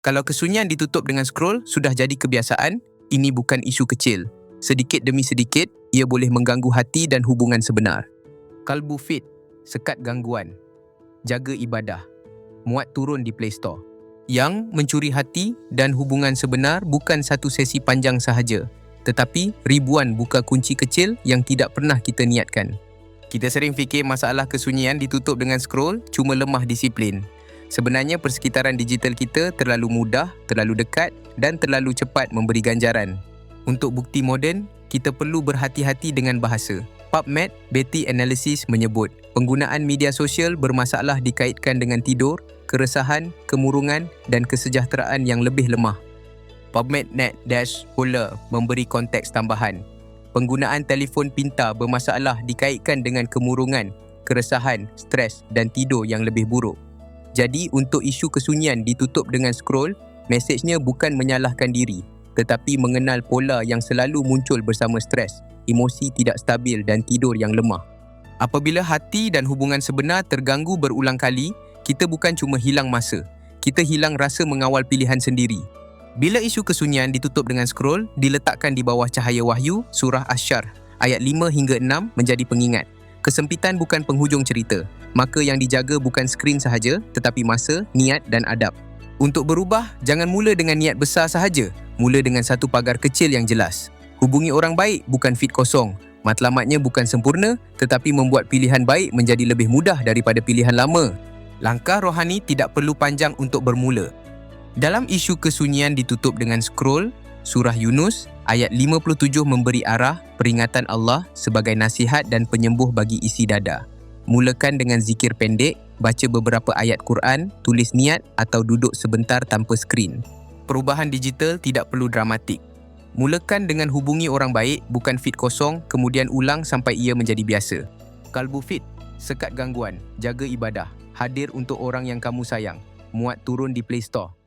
Kalau kesunyian ditutup dengan scroll sudah jadi kebiasaan, ini bukan isu kecil. Sedikit demi sedikit, ia boleh mengganggu hati dan hubungan sebenar. Kalbu Fit, sekat gangguan. Jaga ibadah. Muat turun di Play Store. Yang mencuri hati dan hubungan sebenar bukan satu sesi panjang sahaja, tetapi ribuan buka kunci kecil yang tidak pernah kita niatkan. Kita sering fikir masalah kesunyian ditutup dengan scroll cuma lemah disiplin. Sebenarnya persekitaran digital kita terlalu mudah, terlalu dekat dan terlalu cepat memberi ganjaran. Untuk bukti moden, kita perlu berhati-hati dengan bahasa. PubMed Betty Analysis menyebut, penggunaan media sosial bermasalah dikaitkan dengan tidur, keresahan, kemurungan dan kesejahteraan yang lebih lemah. PubMed Net-Polar memberi konteks tambahan. Penggunaan telefon pintar bermasalah dikaitkan dengan kemurungan, keresahan, stres dan tidur yang lebih buruk. Jadi untuk isu kesunyian ditutup dengan scroll, mesejnya bukan menyalahkan diri, tetapi mengenal pola yang selalu muncul bersama stres, emosi tidak stabil dan tidur yang lemah. Apabila hati dan hubungan sebenar terganggu berulang kali, kita bukan cuma hilang masa, kita hilang rasa mengawal pilihan sendiri. Bila isu kesunyian ditutup dengan scroll, diletakkan di bawah cahaya wahyu, surah Asy-Syarh, ayat 5 hingga 6 menjadi pengingat. Kesempitan bukan penghujung cerita, maka yang dijaga bukan skrin sahaja, tetapi masa, niat dan adab. Untuk berubah, jangan mula dengan niat besar sahaja, mula dengan satu pagar kecil yang jelas. Hubungi orang baik bukan feed kosong, matlamatnya bukan sempurna, tetapi membuat pilihan baik menjadi lebih mudah daripada pilihan lama. Langkah rohani tidak perlu panjang untuk bermula. Dalam isu kesunyian ditutup dengan scroll, surah Yunus, ayat 57 memberi arah peringatan Allah sebagai nasihat dan penyembuh bagi isi dada. Mulakan dengan zikir pendek, baca beberapa ayat Quran, tulis niat atau duduk sebentar tanpa skrin. Perubahan digital tidak perlu dramatik. Mulakan dengan hubungi orang baik, bukan feed kosong, kemudian ulang sampai ia menjadi biasa. Kalbu Fit, sekat gangguan, jaga ibadah, hadir untuk orang yang kamu sayang. Muat turun di Play Store.